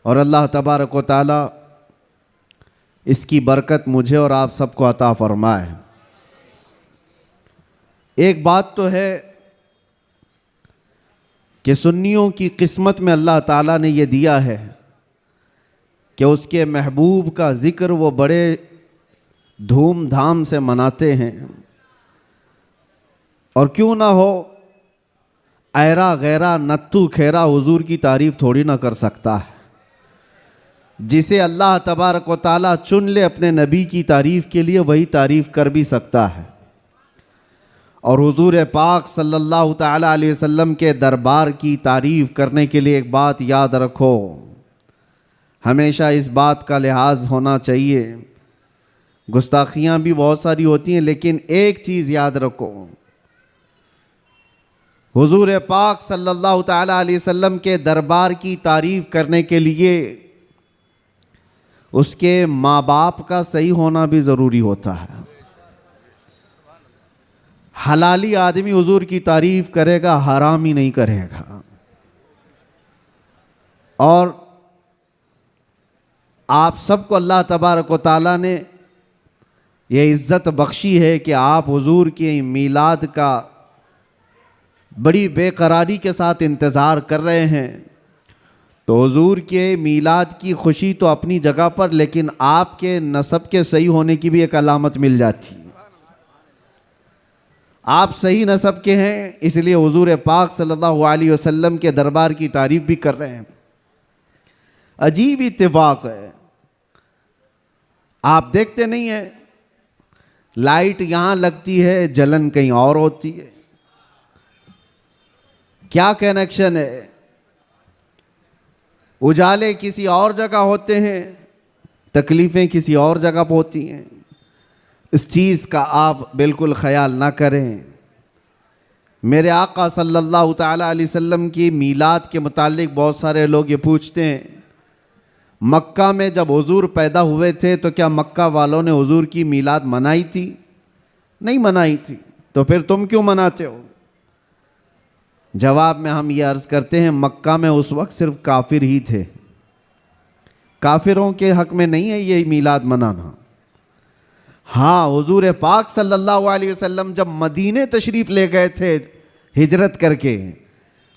और अल्लाह तबारक व तआला इसकी बरकत मुझे और आप सबको अता फरमाए। एक बात तो है कि सुन्नियों की किस्मत में अल्लाह ताला ने यह दिया है कि उसके महबूब का ज़िक्र वो बड़े धूमधाम से मनाते हैं। और क्यों ना हो, ऐरा गैरा नत्तू खेरा हुजूर की तारीफ़ थोड़ी ना कर सकता है। जिसे अल्लाह तबारक व तआला चुन ले अपने नबी की तारीफ़ के लिए, वही तारीफ़ कर भी सकता है। और हुजूर पाक सल्लल्लाहु तआला अलैहि वसल्लम के दरबार की तारीफ़ करने के लिए एक बात याद रखो, हमेशा इस बात का लिहाज होना चाहिए। गुस्ताखियाँ भी बहुत सारी होती हैं, लेकिन एक चीज़ याद रखो, हुजूर पाक सल्लल्लाहु तआला अलैहि वसल्लम के दरबार की तारीफ़ करने के लिए उसके माँ बाप का सही होना भी ज़रूरी होता है। हलाली आदमी हुजूर की तारीफ़ करेगा, हरामी नहीं करेगा। और आप सबको अल्लाह तबारक व तआला ने ये इज़्ज़त बख्शी है कि आप हुजूर के मीलाद का बड़ी बेकरारी के साथ इंतज़ार कर रहे हैं। तो हुजूर के मीलाद की खुशी तो अपनी जगह पर, लेकिन आपके नसब के सही होने की भी एक अलामत मिल जाती है। आप सही नसब के हैं, इसलिए हुजूर पाक सल्लल्लाहु अलैहि वसल्लम के दरबार की तारीफ़ भी कर रहे हैं। अजीब इत्तेफाक है, आप देखते नहीं हैं, लाइट यहां लगती है, जलन कहीं और होती है। क्या कनेक्शन है? उजाले किसी और जगह होते हैं, तकलीफ़ें किसी और जगह पर होती हैं। इस चीज़ का आप बिल्कुल ख्याल ना करें। मेरे आका सल्लल्लाहु तआला अलैहि वसल्लम की मीलाद के मुतालिक बहुत सारे लोग ये पूछते हैं, मक्का में जब हुजूर पैदा हुए थे तो क्या मक्का वालों ने हुजूर की मीलाद मनाई थी? नहीं मनाई थी, तो फिर तुम क्यों मनाते हो? जवाब में हम ये अर्ज़ करते हैं, मक्का में उस वक्त सिर्फ काफिर ही थे, काफिरों के हक में नहीं है ये मीलाद मनाना। हाँ, हुजूर पाक सल्लल्लाहु अलैहि वसल्लम जब मदीने तशरीफ़ ले गए थे हिजरत करके,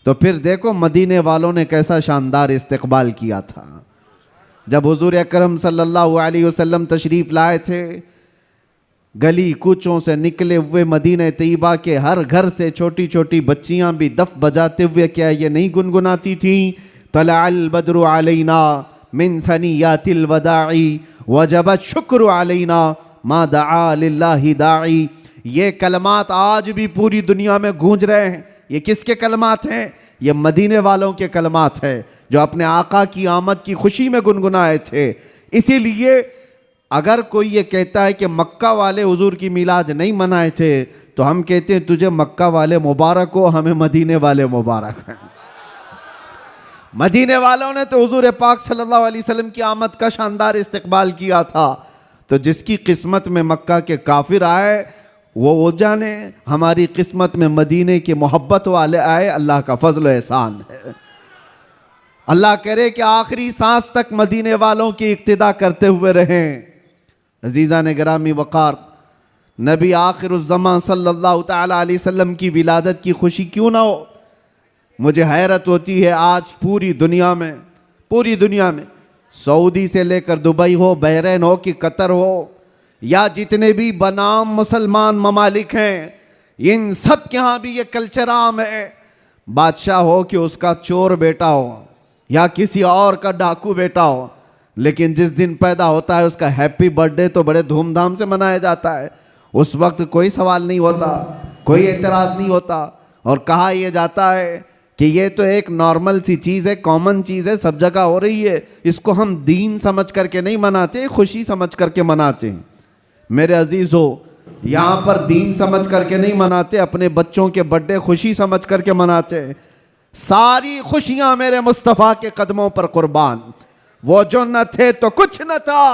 तो फिर देखो मदीने वालों ने कैसा शानदार इस्तकबाल किया था। जब हुजूर अकरम सल्लल्लाहु अलैहि वसल्लम तशरीफ़ लाए थे, गली कूचों से निकले हुए मदीने तैयबा के हर घर से छोटी छोटी बच्चियां भी दफ बजाते हुए क्या ये नहीं गुनगुनाती थीं, तलअल बद्रु अलैना मिन सनियातिल वदाई वजबत शुक्र अलैना मा दआ लिल्लाहि दाई। ये कलमात आज भी पूरी दुनिया में गूंज रहे हैं। ये किसके कलमात हैं? ये मदीने वालों के कलमात हैं, जो अपने आका की आमद की खुशी में गुनगुनाए थे। इसीलिए अगर कोई ये कहता है कि मक्का वाले हुजूर की मीलाद नहीं मनाए थे, तो हम कहते हैं तुझे मक्का वाले मुबारक हो, हमें मदीने वाले मुबारक हैं। मदीने वालों ने तो हुजूर पाक सल्लल्लाहु अलैहि वसल्लम की आमद का शानदार इस्तकबाल किया था। तो जिसकी किस्मत में मक्का के काफिर आए वो जाने, हमारी किस्मत में मदीने के मोहब्बत वाले आए, अल्लाह का फजल व एहसान है। अल्लाह करे कि आखिरी सांस तक मदीने वालों की इक्तिदा करते हुए रहें। अजीज़ा ने गिरामी वक़ार, नबी आखिरुज़्ज़मान सल्लल्लाहु तआला अलैहि वसल्लम की विलादत की खुशी क्यों ना हो। मुझे हैरत होती है, आज पूरी दुनिया में सऊदी से लेकर दुबई हो, बहरीन हो कि कतर हो, या जितने भी बनाम मुसलमान ममालिक हैं, इन सब के यहाँ भी ये कल्चर आम है। बादशाह हो कि उसका चोर बेटा हो या किसी और का डाकू बेटा हो, लेकिन जिस दिन पैदा होता है उसका हैप्पी बर्थडे तो बड़े धूमधाम से मनाया जाता है। उस वक्त कोई सवाल नहीं होता, कोई एतराज़ नहीं होता, और कहा यह जाता है कि ये तो एक नॉर्मल सी चीज़ है, कॉमन चीज़ है, सब जगह हो रही है, इसको हम दीन समझ करके नहीं मनाते, खुशी समझ करके मनाते हैं। मेरे अजीज़ों, यहाँ पर दीन समझ करके नहीं मनाते, अपने बच्चों के बर्थडे खुशी समझ करके मनाते हैं। सारी खुशियाँ मेरे मुस्तफ़ा के कदमों पर कुर्बान। वो जो न थे तो कुछ न था,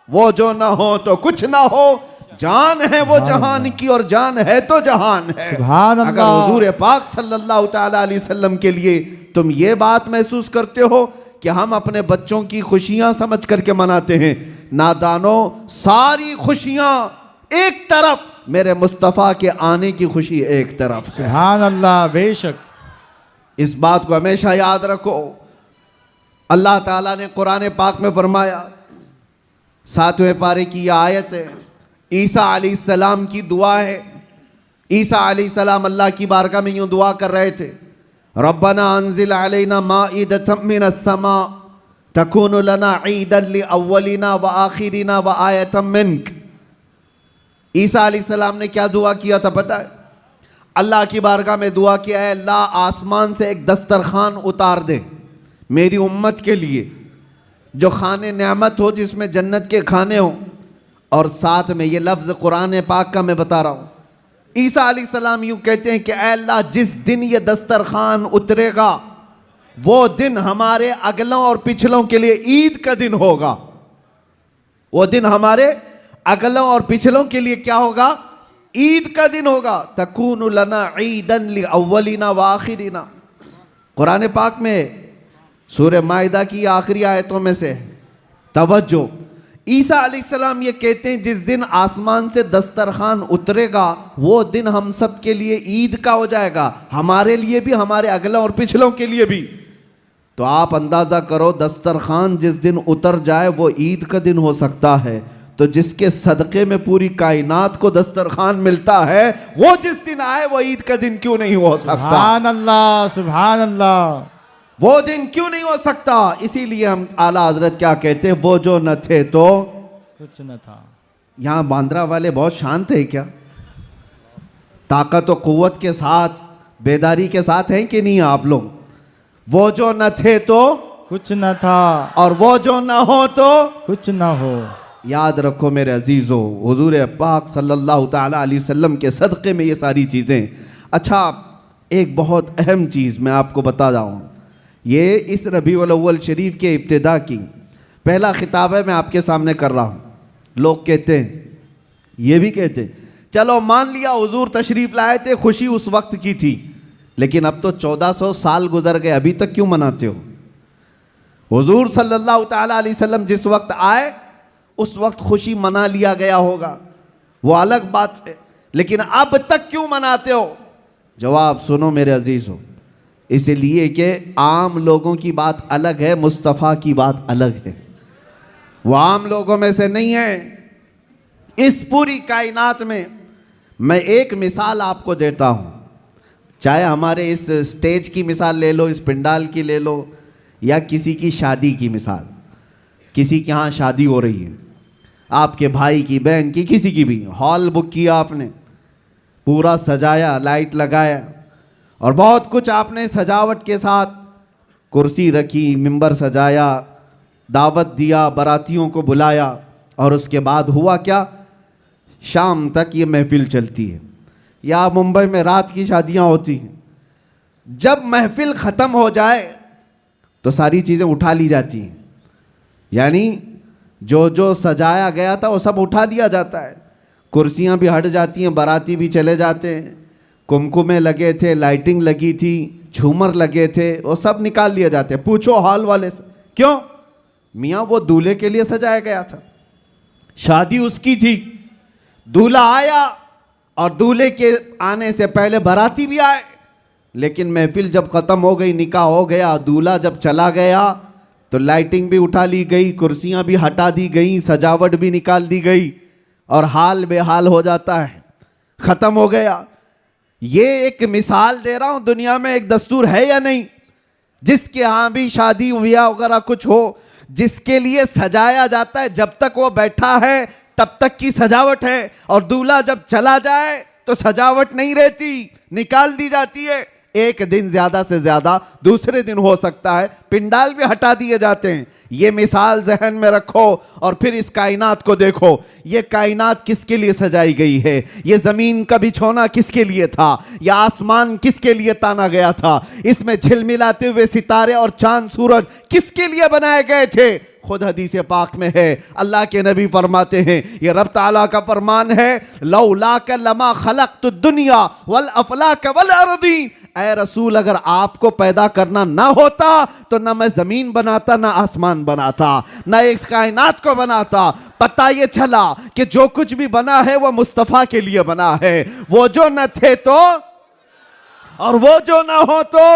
वो जो न हो तो कुछ न हो, जान है वो जहान की और जान है तो जहान है। अगर हुजूर पाक सल्लल्लाहु तआला अलैहि वसल्लम के लिए तुम ये बात महसूस करते हो कि हम अपने बच्चों की खुशियां समझ करके मनाते हैं। नादानों, सारी खुशियां एक तरफ, मेरे मुस्तफ़ा के आने की खुशी एक तरफ। सुभान अल्लाह, बेशक। इस बात को हमेशा याद रखो। अल्लाह ताला ने कुरान पाक में फरमाया, 7वें पारे की यह आयत है, ईसा अलैहिस्सलाम की दुआ है। ईसा अलैहिस्सलाम अल्लाह की बारगाह में यूं दुआ कर रहे थे, रब्बना अंजिल अलैना माइदतम मिनस समा तकूनु लना ईदन लिअव्वलिना व आखिरिना व आयतम मिनक। ईसा अलैहिस्सलाम ने क्या दुआ किया था पता है? अल्लाह की बारगाह में दुआ किया है, अल्लाह आसमान से एक दस्तरखान उतार दे मेरी उम्मत के लिए, जो खाने नेमत हो, जिसमें जन्नत के खाने हो। और साथ में ये लफ्ज़ कुरान पाक का मैं बता रहा हूँ। ईसा अलैहिस्सलाम यूँ कहते हैं कि ऐ अल्लाह, जिस दिन ये दस्तरखान उतरेगा वो दिन हमारे अगलों और पिछलों के लिए ईद का दिन होगा। वो दिन हमारे अगलों और पिछलों के लिए क्या होगा? ईद का दिन होगा। तकूनु लना ईदन लिअव्वलिना व आखिरिना। कुरान पाक में सूरह माइदा की आखिरी आयतों में से तवज्जो। ईसा अलैहिस्सलाम ये कहते हैं, जिस दिन आसमान से दस्तरखान उतरेगा वो दिन हम सब के लिए ईद का हो जाएगा, हमारे लिए भी, हमारे अगलों और पिछलों के लिए भी। तो आप अंदाज़ा करो, दस्तरखान जिस दिन उतर जाए वो ईद का दिन हो सकता है, तो जिसके सदक़े में पूरी कायनात को दस्तरखान मिलता है, वो जिस दिन आए वो ईद का दिन क्यों नहीं हो सकता? सुभान अल्लाह, सुभान अल्लाह। वो दिन क्यों नहीं हो सकता? इसीलिए हम आला हजरत क्या कहते हैं, वो जो न थे तो कुछ न था। यहाँ बांद्रा वाले बहुत शांत है क्या? ताकत और कुव्वत के साथ, बेदारी के साथ हैं कि नहीं आप लोग? वो जो न थे तो कुछ न था, और वो जो न हो तो कुछ न हो। याद रखो मेरे अजीजों, हुजूर पाक सल्लल्लाहु ताला अलैहि वसल्लम के सदक़े में ये सारी चीज़ें। अच्छा, एक बहुत अहम चीज़ मैं आपको बता जाऊँ, ये इस रबीउल अव्वल शरीफ के इब्तिदा की पहला खिताब है, मैं आपके सामने कर रहा हूँ। लोग कहते हैं, ये भी कहते हैं, चलो मान लिया हुजूर तशरीफ़ लाए थे, खुशी उस वक्त की थी, लेकिन अब तो 1400 साल गुजर गए, अभी तक क्यों मनाते हो? हुजूर सल्लल्लाहु ताला अलैहि वसल्लम जिस वक्त आए उस वक्त खुशी मना लिया गया होगा, वो अलग बात है, लेकिन अब तक क्यों मनाते हो? जवाब सुनो मेरे अजीज़ हो, इसलिए कि आम लोगों की बात अलग है, मुस्तफ़ा की बात अलग है। वो आम लोगों में से नहीं है। इस पूरी कायनात में मैं एक मिसाल आपको देता हूँ, चाहे हमारे इस स्टेज की मिसाल ले लो, इस पंडाल की ले लो, या किसी की शादी की मिसाल। किसी के यहाँ शादी हो रही है, आपके भाई की, बहन की, किसी की भी, हॉल बुक किया आपने, पूरा सजाया, लाइट लगाया और बहुत कुछ आपने सजावट के साथ, कुर्सी रखी, मिंबर सजाया, दावत दिया, बारातियों को बुलाया, और उसके बाद हुआ क्या? शाम तक ये महफिल चलती है, या मुंबई में रात की शादियां होती हैं। जब महफिल ख़त्म हो जाए तो सारी चीज़ें उठा ली जाती हैं, यानी जो जो सजाया गया था वो सब उठा दिया जाता है, कुर्सियां भी हट जाती हैं, बाराती भी चले जाते हैं, कुमकुमे लगे थे, लाइटिंग लगी थी, झूमर लगे थे, वो सब निकाल लिए जाते हैं। पूछो हॉल वाले से, क्यों? मियाँ वो दूल्हे के लिए सजाया गया था, शादी उसकी थी, दूल्हा आया और दूल्हे के आने से पहले बाराती भी आए, लेकिन महफिल जब ख़त्म हो गई, निकाह हो गया, दूल्हा जब चला गया तो लाइटिंग भी उठा ली गई, कुर्सियाँ भी हटा दी गई, सजावट भी निकाल दी गई, और हाल बेहाल हो जाता है, ख़त्म हो गया। ये एक मिसाल दे रहा हूँ, दुनिया में एक दस्तूर है या नहीं, जिसके यहाँ भी शादी ब्याह वगैरह कुछ हो, जिसके लिए सजाया जाता है, जब तक वो बैठा है तब तक की सजावट है, और दूल्हा जब चला जाए तो सजावट नहीं रहती, निकाल दी जाती है। एक दिन ज़्यादा से ज़्यादा दूसरे दिन हो सकता है, पिंडाल भी हटा दिए जाते हैं। ये मिसाल जहन में रखो और फिर इस कायनात को देखो, ये कायनात किसके लिए सजाई गई है? ये ज़मीन का बिछोना किसके लिए था? यह आसमान किसके लिए ताना गया था? इसमें झिलमिलाते हुए सितारे और चांद सूरज किसके लिए बनाए गए थे? खुद हदीस पाक में है, अल्लाह के नबी फरमाते हैं, ये रब ताला का फरमान है, लौलाक लमा खलक़तु दुनिया वल अफलाक वल अर्दीन। ऐ रसूल, अगर आपको पैदा करना ना होता तो ना मैं जमीन बनाता, ना आसमान बनाता, ना इस कायनात को बनाता। पता ये चला कि जो कुछ भी बना है वो मुस्तफ़ा के लिए बना है। वो जो न थे तो और वो जो ना हो तो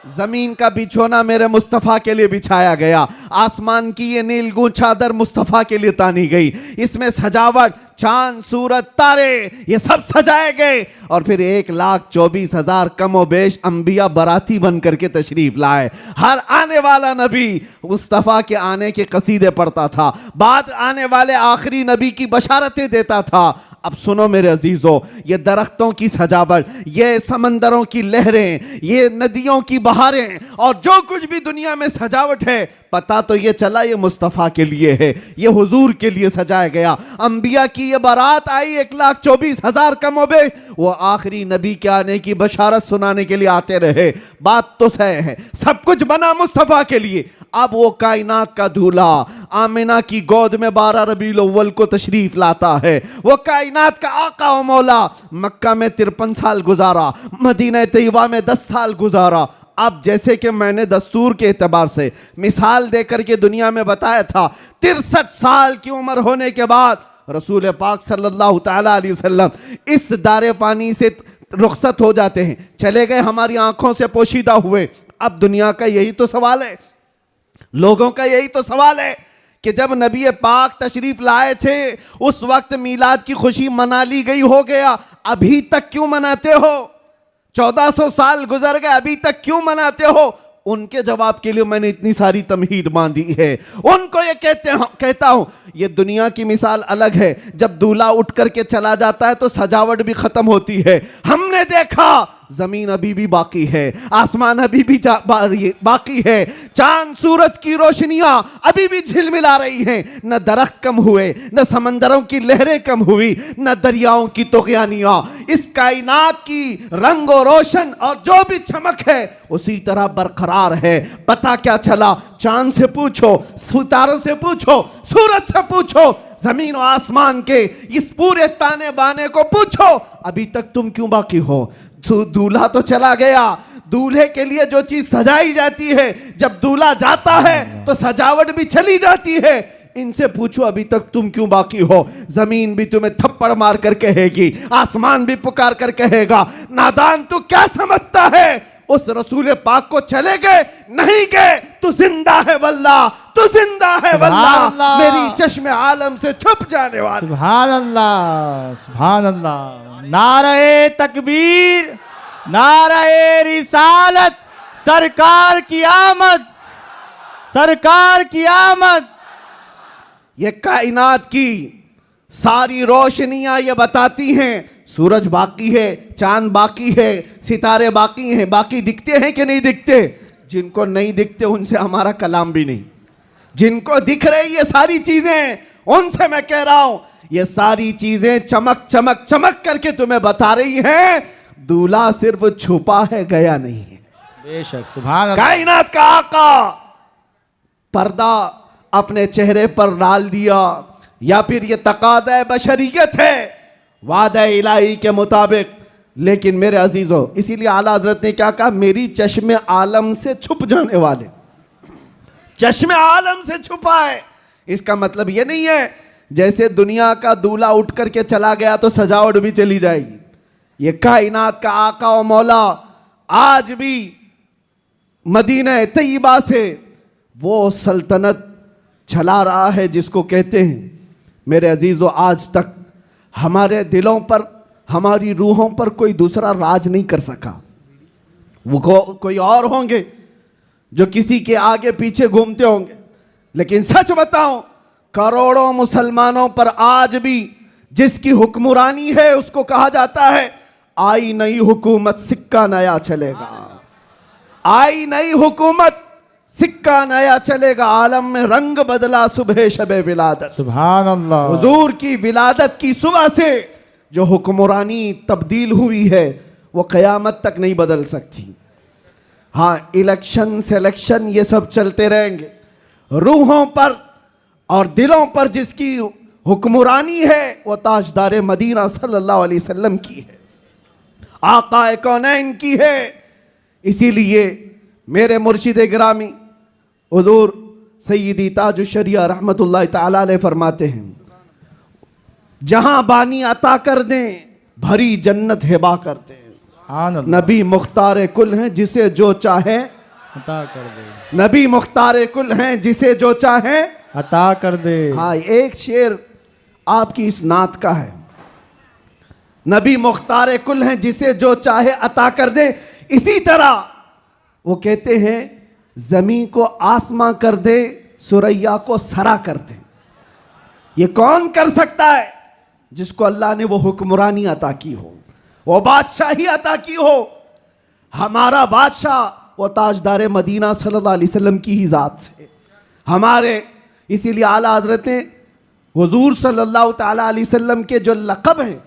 जमीन का बिछोना मेरे मुस्तफ़ा के लिए बिछाया गया, आसमान की ये नीलगू चादर मुस्तफ़ा के लिए तानी गई, इसमें सजावट, चांद सूरज तारे ये सब सजाए गए। और फिर 1,24,000 कमो बेश अंबिया बराती बन करके तशरीफ लाए। हर आने वाला नबी मुस्तफ़ा के आने के कसीदे पढ़ता था, बाद आने वाले आखिरी नबी की बशारतें देता था। अब सुनो मेरे अजीजों, ये दरख्तों की सजावट, ये समंदरों की लहरें, ये नदियों की बहारें और जो कुछ भी दुनिया में सजावट है, पता तो ये चला ये मुस्तफ़ा के लिए है, ये हुजूर के लिए सजाया गया। अंबिया की ये बारात आई 1,24,000 कमोबे, वो आखिरी नबी के आने की बशारत सुनाने के लिए आते रहे। बात तो सही है, सब कुछ बना मुस्तफ़ा के लिए। अब वो कायनात का दूल्हा आमिना की गोद में 12 रबीउल अव्वल को तशरीफ लाता है। वो कायनात का आका व मौला मक्का में 53 साल गुजारा, मदीना तैयबा में 10 साल गुजारा। अब जैसे कि मैंने दस्तूर के एतबार से मिसाल देकर के दुनिया में बताया था, 63 साल की उम्र होने के बाद रसूल पाक सल्लल्लाहु तआला अलैहि वसल्लम इस दारे पानी से रुखसत हो जाते हैं, चले गए, हमारी आंखों से पोशीदा हुए। अब दुनिया का यही तो सवाल है, लोगों का यही तो सवाल है कि जब नबी पाक तशरीफ लाए थे उस वक्त मीलाद की खुशी मना ली गई, हो गया, अभी तक क्यों मनाते हो? 1400 साल गुजर गए, अभी तक क्यों मनाते हो? उनके जवाब के लिए मैंने इतनी सारी तमहीद बांधी है। उनको ये कहता हूं, ये दुनिया की मिसाल अलग है, जब दूल्हा उठ करके चला जाता है तो सजावट भी खत्म होती है। हमने देखा जमीन अभी भी बाकी है, आसमान अभी भी बाकी है, चांद सूरज की रोशनियां अभी भी झिलमिला रही हैं। न दरख्त कम हुए, न समंदरों की लहरें कम हुई, न दरियाओं की तुग़यानियां। इस कायनात की रंग और रोशन और जो भी चमक है उसी तरह बरकरार है। पता क्या चला? चांद से पूछो, सितारों से पूछो, सूरज से पूछो, जमीन और आसमान के इस पूरे ताने बाने को पूछो, अभी तक तुम क्यों बाकी हो? दूल्हा तो चला गया, दूल्हे के लिए जो चीज सजाई जाती है, जब दूल्हा जाता है तो सजावट भी चली जाती है। इनसे पूछो अभी तक तुम क्यों बाकी हो? जमीन भी तुम्हें थप्पड़ मार कर कहेगी, आसमान भी पुकार कर कहेगा, नादान तू क्या समझता है? उस रसूल पाक को चले गए, नहीं गए, तू जिंदा है वल्लाह, तू जिंदा है वल्लाह, मेरी चश्मे आलम से छुप जाने वाला। सुभान अल्लाह, सुभान अल्लाह। नारे तकबीर, नारे रिसालत, सरकार की आमद, सरकार की आमद। ये कायनात की सारी रोशनियां ये बताती हैं, सूरज बाकी है, चांद बाकी है, सितारे बाकी हैं। बाकी दिखते हैं कि नहीं दिखते? जिनको नहीं दिखते उनसे हमारा कलाम भी नहीं। जिनको दिख रही ये सारी चीजें, उनसे मैं कह रहा हूं, ये सारी चीजें चमक चमक चमक करके तुम्हें बता रही हैं, दूल्हा सिर्फ छुपा है, गया नहीं है। बेशक, सुभान अल्लाह। कायनात का आका पर्दा अपने चेहरे पर डाल दिया, या फिर ये तकाज़ा बशरियत है वादा इलाही के मुताबिक। लेकिन मेरे अजीजों, इसीलिए आला हजरत ने क्या कहा? मेरी चश्मे आलम से छुप जाने वाले, चश्मे आलम से छुपा है। इसका मतलब ये नहीं है जैसे दुनिया का दूल्हा उठ करके चला गया तो सजावट भी चली जाएगी। ये कायनात का आका और मौला आज भी मदीना तैयबा से वो सल्तनत चला रहा है जिसको कहते हैं, मेरे अजीजों, आज तक हमारे दिलों पर, हमारी रूहों पर कोई दूसरा राज नहीं कर सका। वो कोई और होंगे जो किसी के आगे पीछे घूमते होंगे, लेकिन सच बताऊं, करोड़ों मुसलमानों पर आज भी जिसकी हुक्मरानी है उसको कहा जाता है, आई नई हुकूमत सिक्का नया चलेगा, आई नई हुकूमत सिक्का नया चलेगा। आलम में रंग बदला सुबह शबे विलादत। सुभान अल्लाह। हुजूर की विलादत की सुबह से जो हुक्मरानी तब्दील हुई है वो क़यामत तक नहीं बदल सकती। हाँ, इलेक्शन सिलेक्शन ये सब चलते रहेंगे, रूहों पर और दिलों पर जिसकी हुक्मरानी है वो ताजदार मदीना सल्लल्लाहु अलैहि वसल्लम की है, आकाए कौनैन की है। इसीलिए मेरे मुर्शिद गिरामी हुजूर सय्यदी ताजुश शरिया रहमतुल्लाह तआला अलैह फरमाते हैं, जहां बानी अता कर दें भरी जन्नत हिबा कर दें। सुभान अल्लाह। नबी मुख्तार कुल हैं जिसे जो चाहे अता कर दे, नबी मुख्तार कुल हैं जिसे जो चाहे अता कर दे। हाँ, एक शेर आपकी इस नात का है, नबी मुख्तार कुल हैं जिसे जो चाहे अता कर दे। इसी तरह वो कहते हैं जमीन को आसमां कर दे, सुरैया को सरा कर दे। ये कौन कर सकता है? जिसको अल्लाह ने वो हुक्मरानी अता की हो, वो बादशाही अता की हो। हमारा बादशाह वो ताजदार मदीना सल्लल्लाहु अलैहि वसल्लम की ही जात है हमारे। इसीलिए आला हजरत ने हुजूर सल्लल्लाहु ताला अलैहि वसल्लम के जो लक़ब हैं,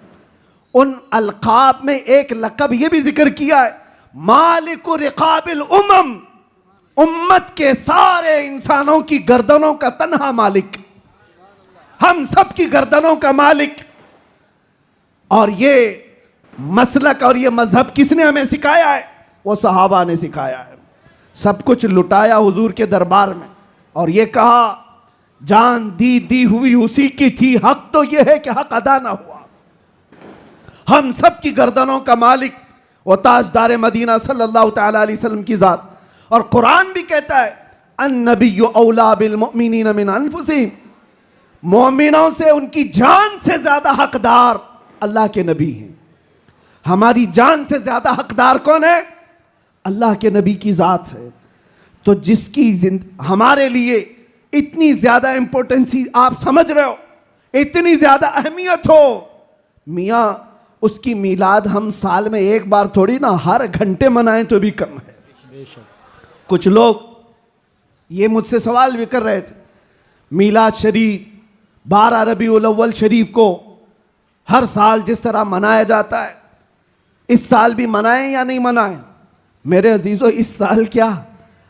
उन अलक़ाब में एक लक़ब ये भी जिक्र किया है, मालिक रिक़ाबिल उम्म, उम्मत के सारे इंसानों की गर्दनों का तन्हा मालिक, हम सब की गर्दनों का मालिक। और ये मसलक और ये मजहब किसने हमें सिखाया है? वो सहाबा ने सिखाया है। सब कुछ लुटाया हुजूर के दरबार में और ये कहा जान दी हुई उसी की थी, हक तो ये है कि हक अदा ना हुआ। हम सब की गर्दनों का मालिक वो ताजदार मदीना सल्लल्लाहु ताला अलैहि वसल्लम की जात। और कुरान भी कहता है अन्नबिय्यु औला बिल मुमिनीन मिन अनफुसिहिम, मोमिनों से उनकी जान से ज्यादा हकदार अल्लाह के नबी हैं। हमारी जान से ज्यादा हकदार कौन है? अल्लाह के नबी की जात है। तो जिसकी हमारे लिए इतनी ज्यादा इंपॉर्टेंसी आप समझ रहे हो, इतनी ज्यादा अहमियत हो, मियाँ उसकी मीलाद हम साल में एक बार थोड़ी ना, हर घंटे मनाएं तो भी कम है। कुछ लोग ये मुझसे सवाल भी कर रहे थे, मीलाद शरीफ 12 रबीउल अव्वल शरीफ को हर साल जिस तरह मनाया जाता है, इस साल भी मनाएं या नहीं मनाएं? मेरे अजीजों, इस साल क्या,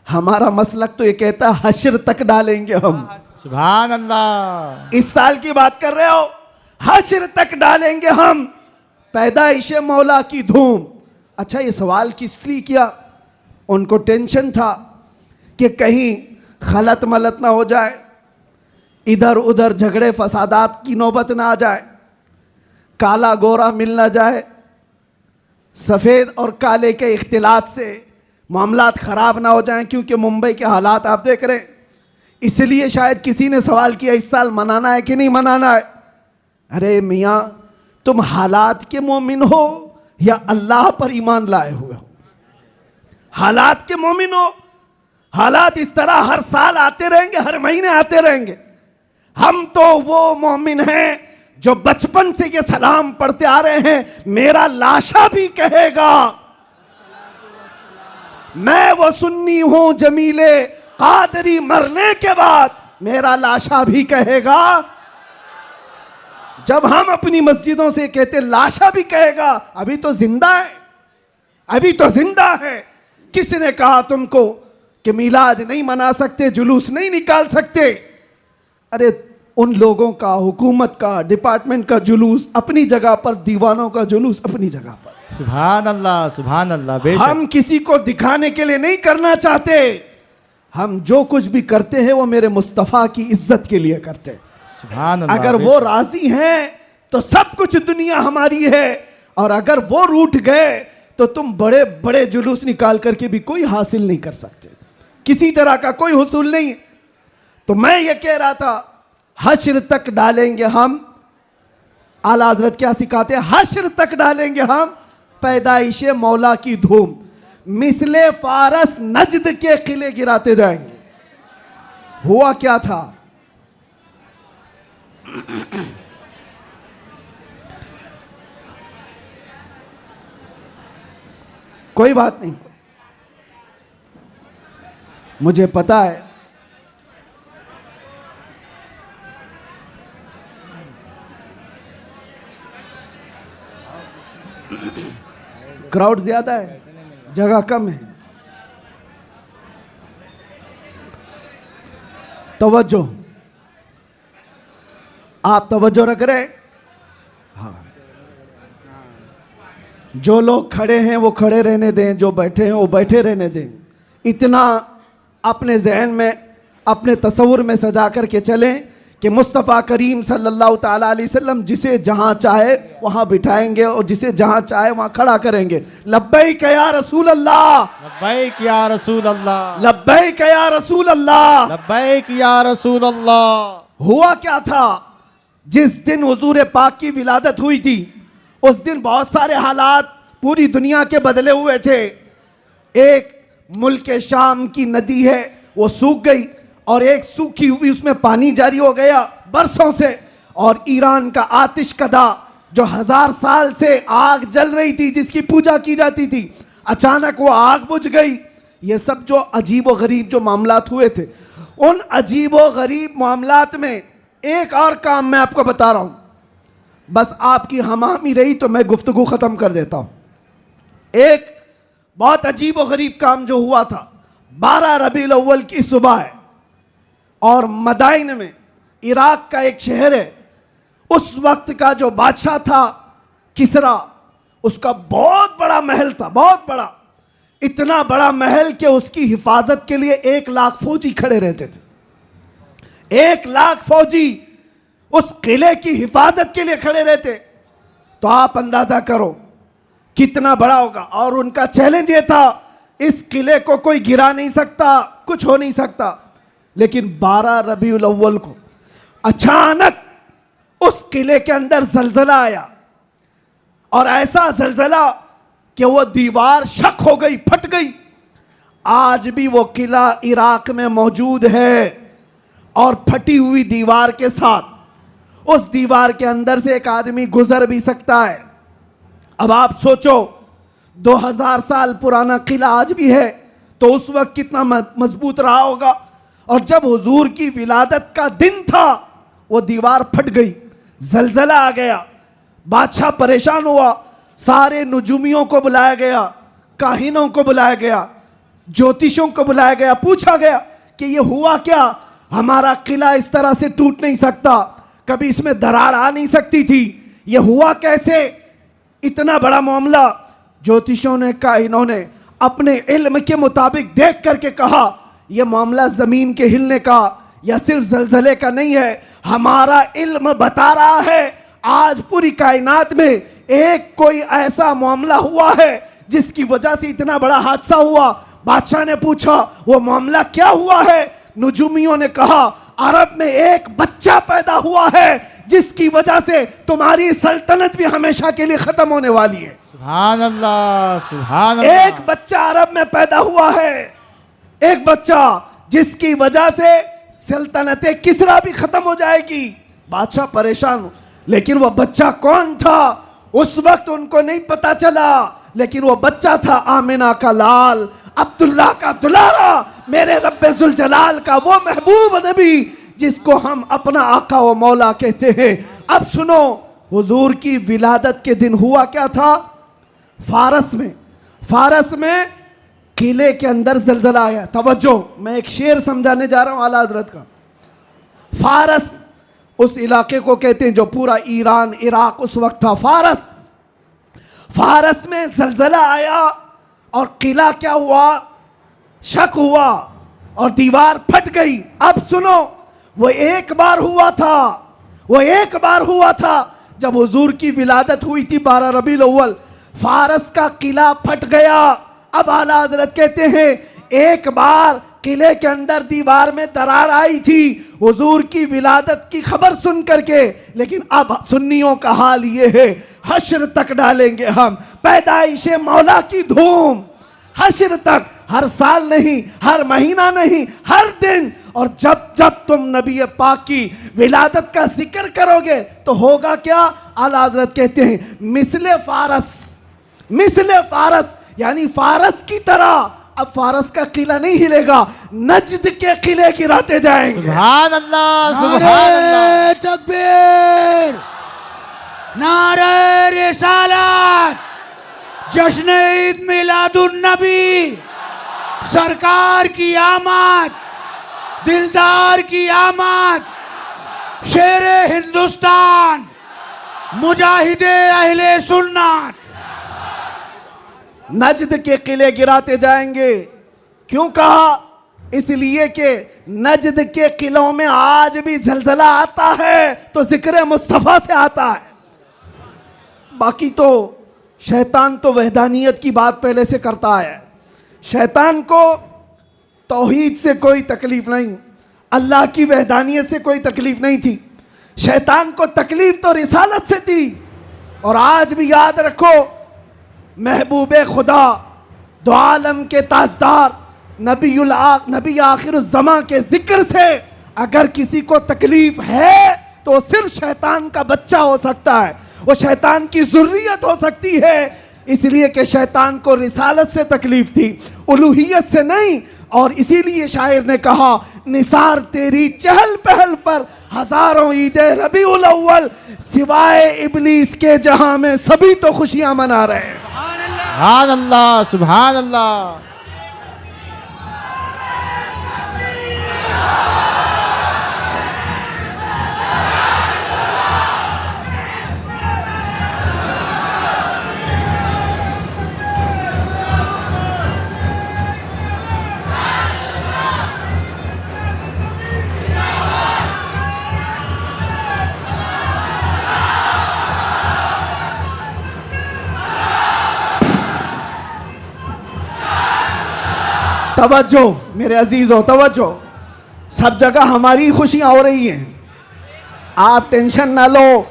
हमारा मसलक तो ये कहता है हश्र तक डालेंगे हम। सुभान अल्लाह। इस साल की बात कर रहे हो, हश्र तक डालेंगे हम, पैदाइश मौला की धूम। अच्छा, ये सवाल किस लिए किया? उनको टेंशन था कि कहीं खलत मलत ना हो जाए, इधर उधर झगड़े फसादात की नौबत ना आ जाए, काला गोरा मिल ना जाए, सफ़ेद और काले के इख्तिलात से मामलात ख़राब ना हो जाएं, क्योंकि मुंबई के हालात आप देख रहे हैं। इसलिए शायद किसी ने सवाल किया इस साल मनाना है कि नहीं मनाना है। अरे मियाँ, तुम हालात के मोमिन हो या अल्लाह पर ईमान लाए हुए हो? हालात के मोमिन हो। हालात इस तरह हर साल आते रहेंगे, हर महीने आते रहेंगे। हम तो वो मोमिन हैं जो बचपन से ये सलाम पढ़ते आ रहे हैं, मेरा लाशा भी कहेगा मैं वो सुन्नी हूं जमीले कादरी, मरने के बाद मेरा लाशा भी कहेगा। जब हम अपनी मस्जिदों से कहते लाशा भी कहेगा, अभी तो जिंदा है, अभी तो जिंदा है। किसने कहा तुमको कि मिलाद नहीं मना सकते, जुलूस नहीं निकाल सकते? अरे उन लोगों का, हुकूमत का, डिपार्टमेंट का जुलूस अपनी जगह पर, दीवानों का जुलूस अपनी जगह पर। सुभान अल्लाह, सुभान अल्लाह। हम किसी को दिखाने के लिए नहीं करना चाहते। हम जो कुछ भी करते हैं वो मेरे मुस्तफ़ा की इज्जत के लिए करते हैं। सुभान अल्लाह। अगर वो राजी हैं तो सब कुछ दुनिया हमारी है, और अगर वो रूठ गए तो तुम बड़े बड़े जुलूस निकाल करके भी कोई हासिल नहीं कर सकते, किसी तरह का कोई हुसूल नहीं। तो मैं ये कह रहा था, हश्र तक डालेंगे हम। आला हजरत क्या सिखाते हैं? हश्र तक डालेंगे हम पैदाइश मौला की धूम, मिसले फारस नजद के किले गिराते जाएंगे। हुआ क्या था? कोई बात नहीं, मुझे पता है क्राउड ज्यादा है, जगह कम है। तवज्जो, आप तवज्जो रख रहे हैं? हाँ, जो लोग खड़े हैं वो खड़े रहने दें, जो बैठे हैं वो बैठे रहने दें। इतना अपने जहन में, अपने तसव्वुर में सजा करके चलें कि मुस्तफ़ा करीम सल्लल्लाहु ताला अलैहि वसल्लम जिसे जहाँ चाहे वहाँ बिठाएंगे और जिसे जहाँ चाहे वहाँ खड़ा करेंगे। लब्बैक या रसूल अल्लाह, लब्बैक या रसूल अल्लाह, लब्बैक या रसूल अल्लाह। लब्बैक या रसूल अल्लाह। हुआ क्या था, जिस दिन हुजूर पाक की विलादत हुई थी उस दिन बहुत सारे हालात पूरी दुनिया के बदले हुए थे। एक मुल्क शाम की नदी है वो सूख गई और एक सूखी हुई उसमें पानी जारी हो गया बरसों से। और ईरान का आतिशकदा जो 1000 साल से आग जल रही थी, जिसकी पूजा की जाती थी, अचानक वो आग बुझ गई। ये सब जो अजीब व गरीब जो मामलात हुए थे, उन अजीब व गरीब मामलात में एक और काम मैं आपको बता रहा हूं, बस आपकी हमामी रही तो मैं गुफ्तगू खत्म कर देता हूं। एक बहुत अजीब व गरीब काम जो हुआ था, 12 रबीउल अव्वल की सुबह है और मदाइन में, इराक का एक शहर है, उस वक्त का जो बादशाह था किसरा, उसका बहुत बड़ा महल था, बहुत बड़ा, इतना बड़ा महल कि उसकी हिफाजत के लिए 1 लाख फौजी खड़े रहते थे। 1 लाख फौजी उस किले की हिफाजत के लिए खड़े रहते, तो आप अंदाजा करो कितना बड़ा होगा। और उनका चैलेंज ये था, इस किले को कोई गिरा नहीं सकता, कुछ हो नहीं सकता। लेकिन 12 रबीउल अव्वल को अचानक उस किले के अंदर जलजला आया, और ऐसा जलजला कि वो दीवार शक हो गई, फट गई। आज भी वो किला इराक में मौजूद है, और फटी हुई दीवार के साथ उस दीवार के अंदर से एक आदमी गुजर भी सकता है। अब आप सोचो, 2000 साल पुराना किला आज भी है, तो उस वक्त कितना मजबूत रहा होगा। और जब हुजूर की विलादत का दिन था, वो दीवार फट गई, जलजला आ गया, बादशाह परेशान हुआ, सारे नुजूमियों को बुलाया गया, काहिनों को बुलाया गया, ज्योतिषों को बुलाया गया, पूछा गया कि ये हुआ क्या, हमारा किला इस तरह से टूट नहीं सकता, कभी इसमें दरार आ नहीं सकती थी, ये हुआ कैसे, इतना बड़ा मामला। ज्योतिषों ने, काहिनों ने अपने इल्म के मुताबिक देख करके कहा, यह मामला जमीन के हिलने का या सिर्फ जलजले का नहीं है, हमारा इल्म बता रहा है आज पूरी कायनात में एक कोई ऐसा मामला हुआ है जिसकी वजह से इतना बड़ा हादसा हुआ। बादशाह ने पूछा, वो मामला क्या हुआ है? नुजूमियों ने कहा, अरब में एक बच्चा पैदा हुआ है जिसकी वजह से तुम्हारी सल्तनत भी हमेशा के लिए खत्म होने वाली है। सुभान अल्लाह, सुभान अल्लाह। एक बच्चा अरब में पैदा हुआ है, एक बच्चा जिसकी वजह से सल्तनत किसरा भी खत्म हो जाएगी। बादशाह परेशान, लेकिन वो बच्चा कौन था उस वक्त उनको नहीं पता चला, लेकिन वो बच्चा था आमिना का लाल, अब्दुल्ला का दुलारा, मेरे रब्बे जुल जलाल का वो महबूब नबी जिसको हम अपना आका व मौला कहते हैं। अब सुनो, हुजूर की विलादत के दिन हुआ क्या था? फारस में किले के अंदर जलजला आया। तवज्जो, मैं एक शेर समझाने जा रहा हूं आला हजरत का। फारस उस इलाके को कहते हैं जो पूरा ईरान, इराक उस वक्त था। फारस में जलजला आया और किला क्या हुआ, शक हुआ और दीवार फट गई। अब सुनो, वो एक बार हुआ था जब हुजूर की विलादत हुई थी 12 रबीउल अव्वल, फारस का किला फट गया। अब आला हजरत कहते हैं एक बार किले के अंदर दीवार में दरार आई थी हुजूर की विलादत की खबर सुन करके, लेकिन अब सुन्नियों का हाल ये है, हश्र तक डालेंगे हम पैदाइश मौला की धूम, हश्र तक, हर साल नहीं, हर महीना नहीं, हर दिन। और जब जब तुम नबी पाक की विलादत का जिक्र करोगे तो होगा क्या? आला हजरत कहते हैं मिसले फारस, यानी फारस की तरह अब फारस का किला नहीं हिलेगा, नजद के किले गिराते जाएंगे। सुभान अल्लाह, सुभान नारे तकबीर, नारे रिसालत, जश्न ईद मिलादुन नबी, सरकार की आमद, दिलदार की आमद, शेरे हिंदुस्तान, मुजाहिदे अहले सुन्नत। नजद के किले गिराते जाएंगे। क्यों कहा? इसलिए कि नजद के किलों में आज भी जलजला आता है तो जिक्र मुस्तफा से आता है। बाकी तो शैतान तो वहदानियत की बात पहले से करता है। शैतान को तौहीद से कोई तकलीफ नहीं, अल्लाह की वहदानियत से कोई तकलीफ नहीं थी। शैतान को तकलीफ तो रिसालत से थी। और आज भी याद रखो, महबूब खुदा, दो आलम के ताजदार, नबी आखिर ज़मा के जिक्र से अगर किसी को तकलीफ है तो वो सिर्फ शैतान का बच्चा हो सकता है, वो शैतान की ज़ुर्रियत हो सकती है। इसलिए कि शैतान को रिसालत से तकलीफ थी, उलूहियत से नहीं। और इसीलिए शायर ने कहा, निसार तेरी चहल पहल पर हजारों ईदे रबीउल अव्वल, सिवाय इबलीस के जहां में सभी तो खुशियां मना रहे हैं। सुभान अल्लाह, सुभान अल्लाह। तवज्जो मेरे अजीजों, तवज्जो। सब जगह हमारी खुशियां हो रही हैं, आप टेंशन ना लो।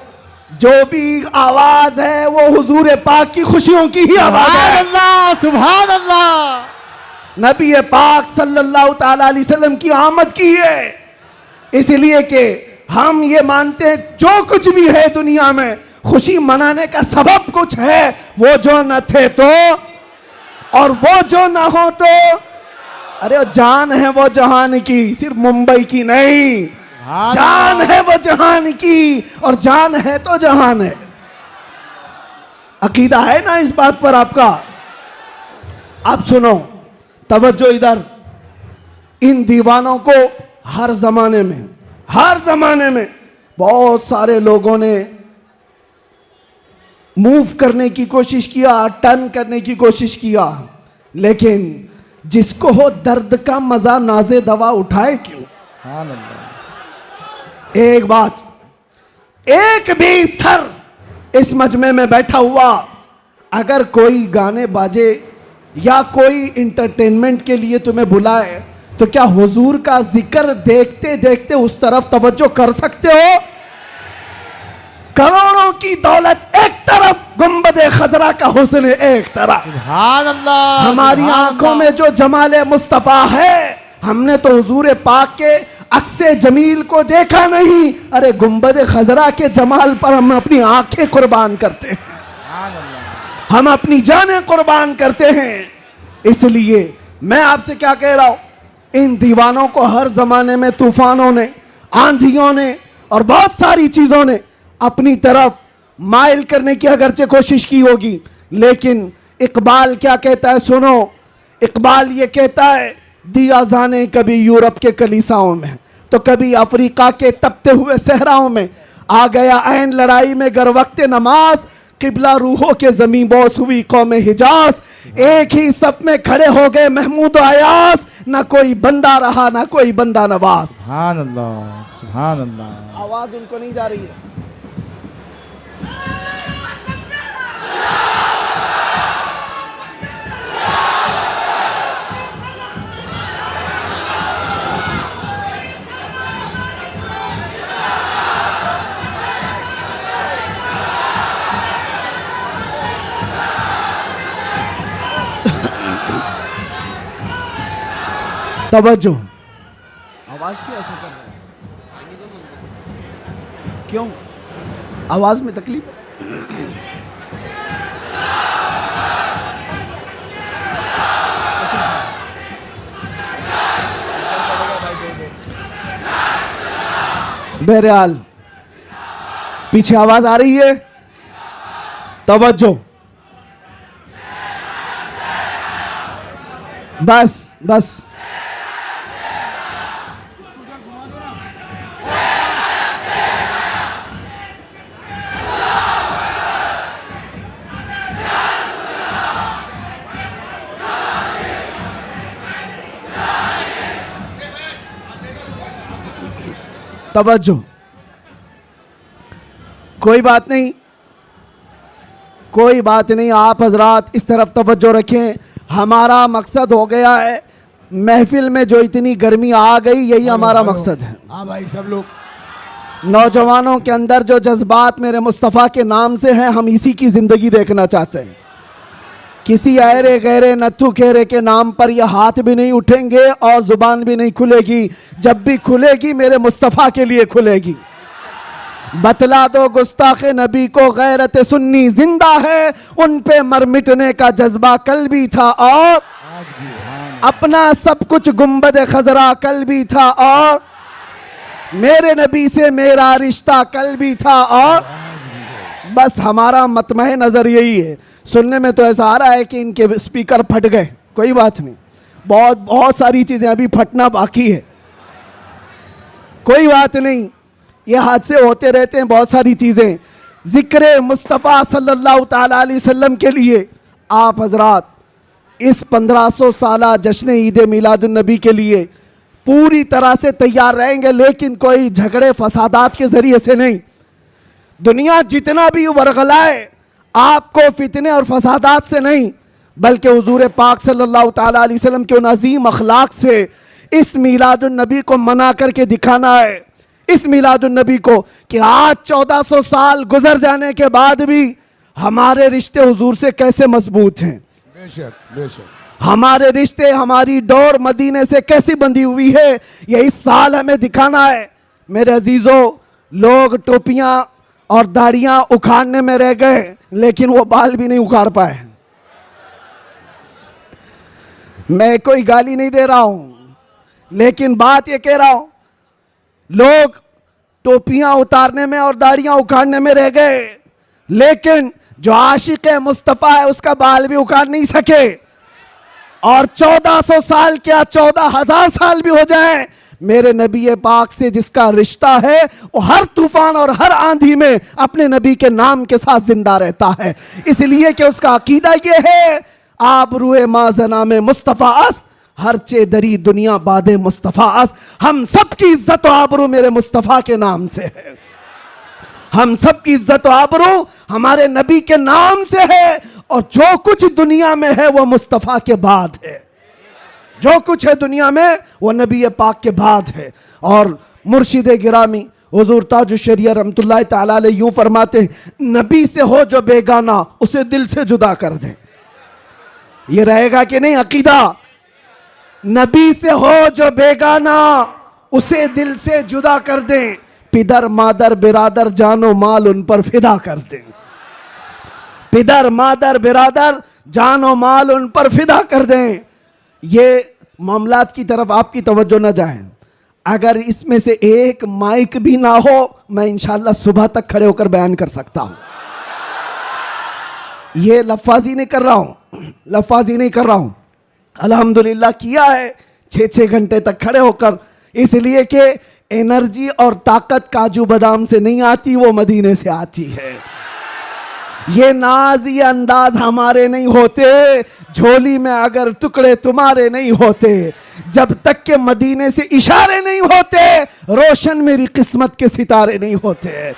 जो भी आवाज है वो हुजूर पाक की खुशियों की ही आवाज सुभान है। अल्लाह, सुभान अल्लाह। नबी पाक सल्लल्लाहु ताला अलैहि वसल्लम की आमद की है। इसलिए कि हम ये मानते हैं जो कुछ भी है दुनिया में खुशी मनाने का सबब कुछ है। वो जो न थे तो, और वो जो ना हो तो, अरे जान है वो जहान की, सिर्फ मुंबई की नहीं, जान है वो जहान की, और जान है तो जहान है। अकीदा है ना इस बात पर आपका? आप सुनो, तवज्जो इधर। इन दीवानों को हर जमाने में बहुत सारे लोगों ने मूव करने की कोशिश किया, टर्न करने की कोशिश किया, लेकिन जिसको हो दर्द का मजा नाज़े दवा उठाए क्यों? सुभान अल्लाह। एक बात, एक भी सर इस मजमे में बैठा हुआ अगर कोई गाने बाजे या कोई इंटरटेनमेंट के लिए तुम्हें बुलाए तो क्या हुजूर का जिक्र देखते देखते उस तरफ तवज्जो कर सकते हो? करोड़ों की दौलत एक तरफ, गुंबदे खजरा का हुस्न एक तरफ। सुभान अल्लाह। हमारी सुभान आंखों अल्लाह। में जो जमाले मुस्तफा है, हमने तो हुजूर पाक के अक्से जमील को देखा नहीं, अरे गुंबदे खजरा के जमाल पर हम अपनी आंखें कुर्बान करते हैं, सुभान अल्लाह। हम अपनी जानें कुर्बान करते हैं। इसलिए मैं आपसे क्या कह रहा हूं, इन दीवानों को हर जमाने में तूफानों ने, आंधियों ने और बहुत सारी चीजों ने अपनी तरफ माइल करने की अगरचे कोशिश की होगी, लेकिन इकबाल क्या कहता है सुनो। इकबाल ये कहता है, दिया जाने कभी यूरोप के कलीसाओं में तो कभी अफ्रीका के तपते हुए सहराओं में, आ गया ऐन लड़ाई में गर वक्त नमाज, किबला रूहों के जमीन बोस हुई कौम हिजाज। एक ही सब में खड़े हो गए महमूद अयास, ना कोई बंदा रहा ना कोई बंदा नवाज। सुभान अल्लाह, सुभान अल्लाह। आवाज उनको नहीं जा रही है। तवज्जो, आवाज क्यों ऐसा कर रहे हैं? क्यों आवाज में तकलीफ है? बहरहाल पीछे आवाज आ रही है, तवज्जो। बस बस तवज्जो, कोई बात नहीं, कोई बात नहीं, आप हजरात इस तरफ तवज्जो रखें। हमारा मकसद हो गया है, महफिल में जो इतनी गर्मी आ गई, यही हमारा मकसद है। हाँ भाई, सब लोग नौजवानों के अंदर जो जज्बात मेरे मुस्तफ़ा के नाम से हैं, हम इसी की ज़िंदगी देखना चाहते हैं। किसी अहरे गहरे नत्थु खेरे के नाम पर यह हाथ भी नहीं उठेंगे और ज़ुबान भी नहीं खुलेगी। जब भी खुलेगी मेरे मुस्तफ़ा के लिए खुलेगी। बतला दो गुस्ताखे नबी को गैरत सुन्नी जिंदा है, उन पे मर मिटने का जज्बा कल भी था और अपना सब कुछ गुंबद खजरा कल भी था और मेरे नबी से मेरा रिश्ता कल भी था और बस हमारा मतमह नज़र यही है। सुनने में तो ऐसा आ रहा है कि इनके स्पीकर फट गए, कोई बात नहीं, बहुत सारी चीज़ें अभी फटना बाकी है, कोई बात नहीं, ये हादसे होते रहते हैं, बहुत सारी चीज़ें। ज़िक्र मुस्तफ़ा सल्लल्लाहु ताला अलैहि वसल्लम के लिए आप हजरात इस 1500 साला जश्न ईद मिलादुन नबी के लिए पूरी तरह से तैयार रहेंगे, लेकिन कोई झगड़े फसादात के ज़रिए से नहीं। दुनिया जितना भी वरगलाए, आपको फितने और फसादात से नहीं, बल्कि हुजूर पाक सल्लल्लाहु ताला अलैहि वसल्लम के उन अजीम अखलाक से इस मिलादुन नबी को मना करके दिखाना है। इस मिलादुन नबी को कि आज 1400 साल गुजर जाने के बाद भी हमारे रिश्ते हुजूर से कैसे मजबूत हैं। बेशक बेशक, हमारे रिश्ते, हमारी डोर मदीने से कैसी बंधी हुई है, ये इस साल हमें दिखाना है। मेरे अजीजों, लोग टोपियां और दाढ़ियां उखाड़ने में रह गए, लेकिन वो बाल भी नहीं उखाड़ पाए। मैं कोई गाली नहीं दे रहा हूं, लेकिन बात ये कह रहा हूं, लोग टोपियां उतारने में और दाढ़ियां उखाड़ने में रह गए, लेकिन जो आशिक मुस्तफ़ा है उसका बाल भी उखाड़ नहीं सके। और 1400 साल क्या 14,000 साल भी हो जाए, मेरे नबी पाक से जिसका रिश्ता है वो हर तूफान और हर आंधी में अपने नबी के नाम के साथ जिंदा रहता है। इसलिए कि उसका अकीदा ये है, आबरूए माजना में मुस्तफ़ा अस, हर चे दरी दुनिया बादे मुस्तफ़ा अस। हम सब की इज्जत और आबरू मेरे मुस्तफ़ा के नाम से है। हम सब की इज्जत और आबरू हमारे नबी के नाम से है, और जो कुछ दुनिया में है वो मुस्तफ़ा के बाद है। जो कुछ है दुनिया में वो नबी पाक के बाद है। और मुर्शिद गिरामी हुजूर ताजुश शरिया रहमतुल्लाह ताला अलैह यूं फरमाते हैं, नबी से हो जो बेगाना उसे दिल से जुदा कर दे। ये रहेगा कि नहीं अकीदा? नबी से हो जो बेगाना उसे दिल से जुदा कर दें, पिदर मादर बिरादर जानो माल उन पर फिदा कर दें। पिदर मादर बिरादर जानो माल उन पर फिदा कर दें। ये मामलात की तरफ आपकी तवज्जो न जाए। अगर इसमें से एक माइक भी ना हो, मैं इंशाल्लाह सुबह तक खड़े होकर बयान कर सकता हूं। ये लफाजी नहीं कर रहा हूं, लफाजी नहीं कर रहा हूं। अल्हम्दुलिल्लाह किया है 6-6 घंटे तक खड़े होकर, इसलिए कि एनर्जी और ताकत काजू बादाम से नहीं आती, वो मदीने से आती है। ये नाज ये अंदाज हमारे नहीं होते, झोली में अगर टुकड़े तुम्हारे नहीं होते, जब तक के मदीने से इशारे नहीं होते, रोशन मेरी किस्मत के सितारे नहीं होते।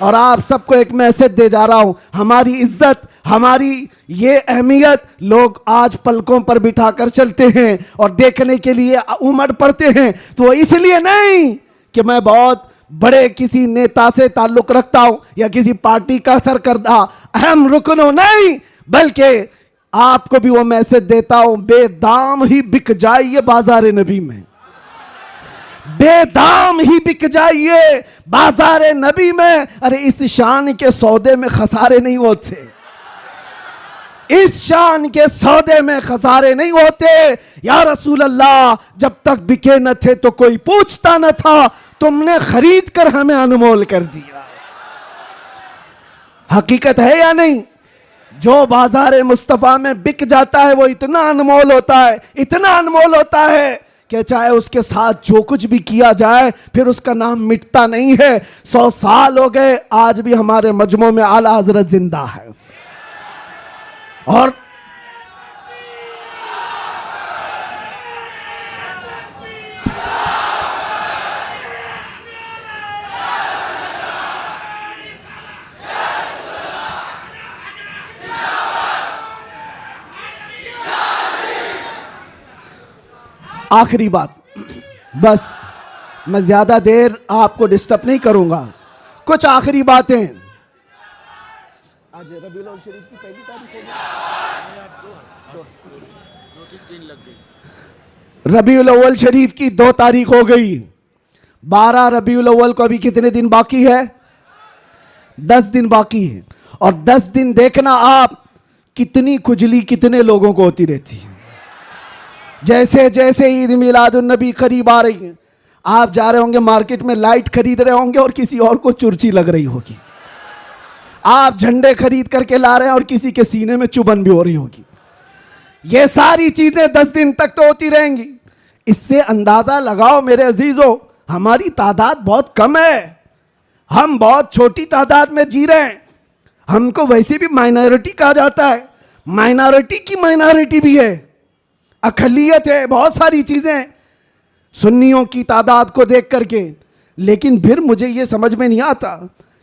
और आप सबको एक मैसेज दे जा रहा हूं, हमारी इज्जत, हमारी ये अहमियत लोग आज पलकों पर बिठाकर चलते हैं और देखने के लिए उमड़ पड़ते हैं। तो इसलिए नहीं कि मैं बहुत बड़े किसी नेता से ताल्लुक रखता हूं या किसी पार्टी का सरकर्दा अहम रुकन हो, नहीं, बल्कि आपको भी वो मैसेज देता हूं, बेदाम ही बिक जाइए बाजार नबी में, बेदाम ही बिक जाइए बाजार नबी में। अरे इस शान के सौदे में खसारे नहीं होते, इस शान के सौदे में खसारे नहीं होते। या रसूल अल्लाह, जब तक बिके न थे तो कोई पूछता न था, तुमने खरीद कर हमें अनमोल कर दिया। हकीकत है या नहीं? जो बाजार मुस्तफ़ा में बिक जाता है वो इतना अनमोल होता है, इतना अनमोल होता है कि चाहे उसके साथ जो कुछ भी किया जाए फिर उसका नाम मिटता नहीं है। 100 साल हो गए, आज भी हमारे मजमू में आला हजरत जिंदा है। और आखिरी बात, बस मैं ज्यादा देर आपको डिस्टर्ब नहीं करूंगा। कुछ आखिरी बातें। आज रबीउल अव्वल शरीफ की पहली तारीख हो गई, रबीउल अव्वल शरीफ की 2 तारीख हो गई। 12 रबीउल अव्वल को अभी कितने दिन बाकी है? 10 दिन बाकी है। और 10 दिन देखना आप कितनी खुजली कितने लोगों को होती रहती है। जैसे जैसे ईद मिलादुन नबी करीब आ रही है, आप जा रहे होंगे मार्केट में, लाइट खरीद रहे होंगे और किसी और को चुर्ची लग रही होगी। आप झंडे खरीद करके ला रहे हैं और किसी के सीने में चुभन भी हो रही होगी। ये सारी चीजें 10 दिन तक तो होती रहेंगी। इससे अंदाजा लगाओ मेरे अजीजों, हमारी तादाद बहुत कम है। हम बहुत छोटी तादाद में जी रहे हैं। हमको वैसे भी माइनॉरिटी कहा जाता है। माइनॉरिटी की माइनॉरिटी भी है, अकलियत है, बहुत सारी चीजें सुन्नियों की तादाद को देख करके। लेकिन फिर मुझे यह समझ में नहीं आता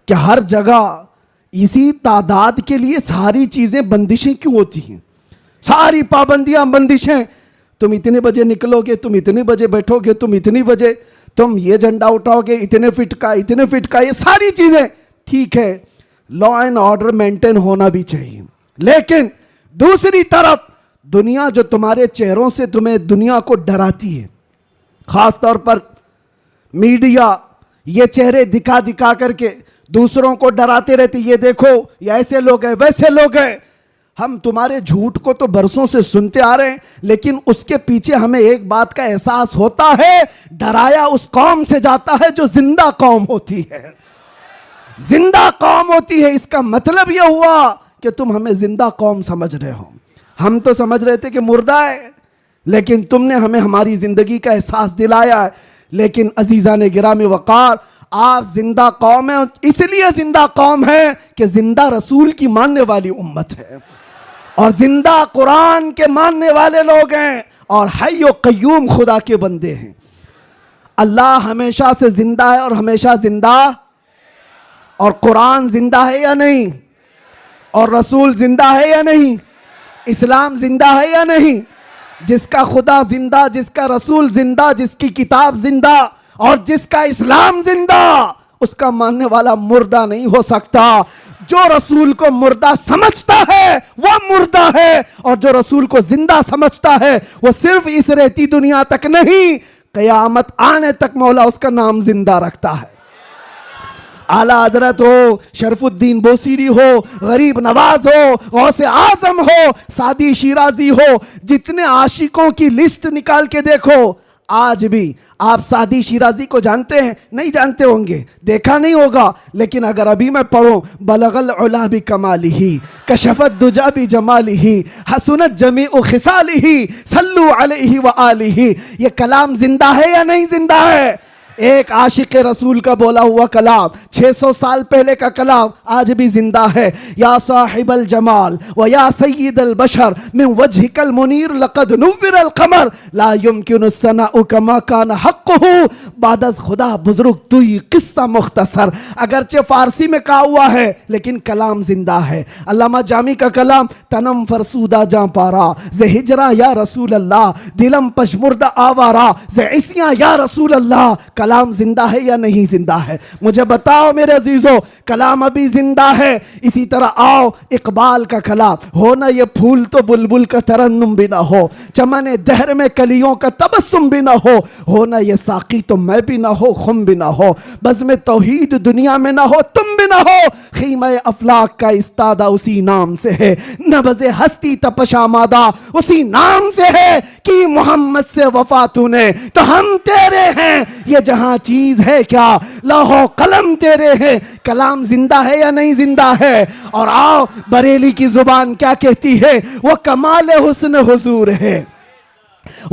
कि हर जगह इसी तादाद के लिए सारी चीजें बंदिशें क्यों होती हैं, सारी पाबंदियां बंदिशें। तुम इतने बजे निकलोगे, तुम इतने बजे बैठोगे, तुम इतनी बजे तुम ये झंडा उठाओगे, इतने फिट का, इतने फिट का। ये सारी चीजें ठीक है, लॉ एंड ऑर्डर मेंटेन होना भी चाहिए। लेकिन दूसरी तरफ दुनिया जो तुम्हारे चेहरों से तुम्हें दुनिया को डराती है, खास तौर पर मीडिया ये चेहरे दिखा दिखा करके दूसरों को डराते रहते, ये देखो ये ऐसे लोग हैं, वैसे लोग हैं। हम तुम्हारे झूठ को तो बरसों से सुनते आ रहे हैं, लेकिन उसके पीछे हमें एक बात का एहसास होता है, डराया उस कौम से जाता है जो जिंदा कौम होती है। जिंदा कौम होती है, इसका मतलब यह हुआ कि तुम हमें जिंदा कौम समझ रहे हो। हम तो समझ रहे थे कि मुर्दा है, लेकिन तुमने हमें हमारी जिंदगी का एहसास दिलाया है। लेकिन अजीजा ने गिरामी वकार, आप जिंदा कौम है, इसलिए जिंदा कौम है कि जिंदा रसूल की मानने वाली उम्मत है और जिंदा कुरान के मानने वाले लोग हैं और हय्यो कय्यूम खुदा के बंदे हैं। अल्लाह हमेशा से जिंदा है और हमेशा जिंदा, और कुरान जिंदा है या नहीं, और रसूल जिंदा है या नहीं, इस्लाम जिंदा है या नहीं। जिसका खुदा जिंदा, जिसका रसूल जिंदा, जिसकी किताब जिंदा और जिसका इस्लाम जिंदा, उसका मानने वाला मुर्दा नहीं हो सकता। जो रसूल को मुर्दा समझता है वह मुर्दा है, और जो रसूल को जिंदा समझता है वह सिर्फ इस रहती दुनिया तक नहीं, कयामत आने तक मौला उसका नाम जिंदा रखता है। आला हजरत हो, शरफुद्दीन बोसीरी हो, गरीब नवाज हो, गौसे आजम हो, सादी शिराजी हो, जितने आशिकों की लिस्ट निकाल के देखो, आज भी आप सादी शिराजी को जानते हैं? नहीं जानते होंगे, देखा नहीं होगा। लेकिन अगर अभी मैं पढ़ूं, बलगल उला भी कमाली ही, कशफत दुजा भी जमाली ही, हसनत जमी उ खिसाली ही, सल्लू अलैहि व आलिही, ये कलाम जिंदा है या नहीं जिंदा है? एक आशिक रसूल का बोला हुआ कलाम, 600 साल पहले का कलाम आज भी जिंदा है। या साहिबल जमाल व या सय्यिदल बशर मिन वजहिकल मुनीर लक़द नुव्विरल क़मर ला युमकिनु सनाउ कमा कान हक़्क़ुहु बादज़ खुदा बुजुर्ग तुई किस्सा मुख्तसर। अगरचे फारसी में कहा हुआ है लेकिन कलाम जिंदा है। अल्लामा जामी का कलाम, तनम फरसूदा जां पारा ज़े हिजरा या रसूल अल्लाह, दिलम पशमुर्दा आवारा ज़े इसिया या रसूल अल्लाह। कलाम जिंदा है या नहीं जिंदा है? मुझे बताओ मेरे अजीजों, कलाम अभी जिंदा है। इसी तरह आओ इकबाल का कलाम, हो ना ये फूल तो बुलबुल का तरन्नुम भी ना हो, चमने दहर में कलियों का तबस्सुम भी ना हो ना ये साकी तो मैं भी ना हो, खुम भी ना हो, बज़्म तौहीद दुनिया में ना हो, तुम भी ना हो, खीमा अफलाक का इस्तादा उसी नाम से है, नबज़े हस्ती तपशामादा उसी नाम से है कि मोहम्मद से वफा तूने तो हम तेरे हैं, ये जहां चीज है क्या लौहो कलम तेरे हैं। कलाम जिंदा है या नहीं जिंदा है? और आओ बरेली की जुबान क्या कहती है, वो कमाल हुस्न हुजूर है,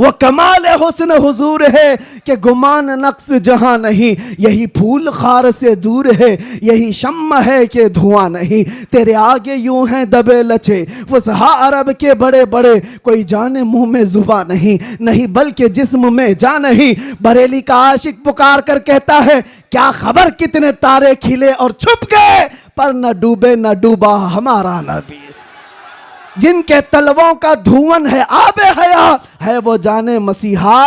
वो कमाल हुस्न हुजूर है कि गुमान नक्स जहां नहीं, यही फूल खार से दूर है, यही शम्मा है कि धुआं नहीं। तेरे आगे यूं हैं दबे लचे फुसहा अरब के बड़े बड़े, कोई जाने मुंह में जुबा नहीं, नहीं बल्कि जिस्म में जा नहीं। बरेली का आशिक पुकार कर कहता है, क्या खबर कितने तारे खिले और छुप गए, पर न डूबे न डूबा हमारा नबी। जिनके तलवों का धुवन है आबे हयात, है वो जाने मसीहा।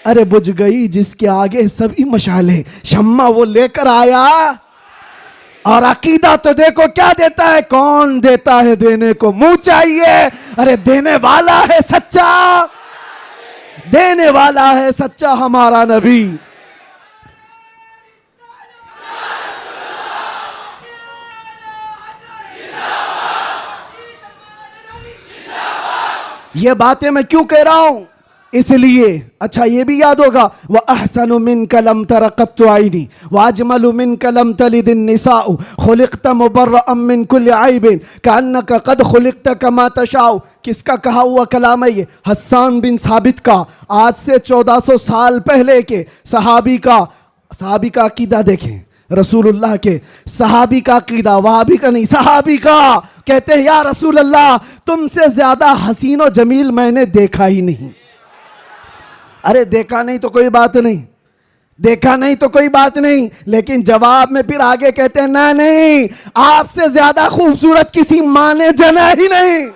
अरे बुझ गई जिसके आगे सभी मशाले, शम्मा वो लेकर आया। और अकीदा तो देखो क्या देता है, कौन देता है देने को मुंह चाहिए। अरे देने वाला है सच्चा, देने वाला है सच्चा हमारा नबी। ये बातें मैं क्यों कह रहा हूं, इसलिए अच्छा ये भी याद होगा, वह अहसनु मिन कलम तरक़त आईनी व अजमलु मिन कलम तलिदिन निसाउ खुलिक़त मुबर्रअम मिन कुल्लि आइबिन कअन्नका क़द खुलिक़त कमा तशाउ। किसका कहा हुआ कलाम है ये? हस्सान बिन साबित का। आज से 1400 साल पहले के सहाबी का अकीदा देखें, रसूलुल्लाह के सहाबी का अकीदा, वहाबी का नहीं, सहाबी का। कहते हैं या रसूल अल्लाह, तुमसे ज्यादा हसीन और जमील मैंने देखा ही नहीं। अरे देखा नहीं तो कोई बात नहीं, देखा नहीं तो कोई बात नहीं, लेकिन जवाब में फिर आगे कहते हैं ना नहीं, आपसे ज्यादा खूबसूरत किसी मां ने जना ही नहीं।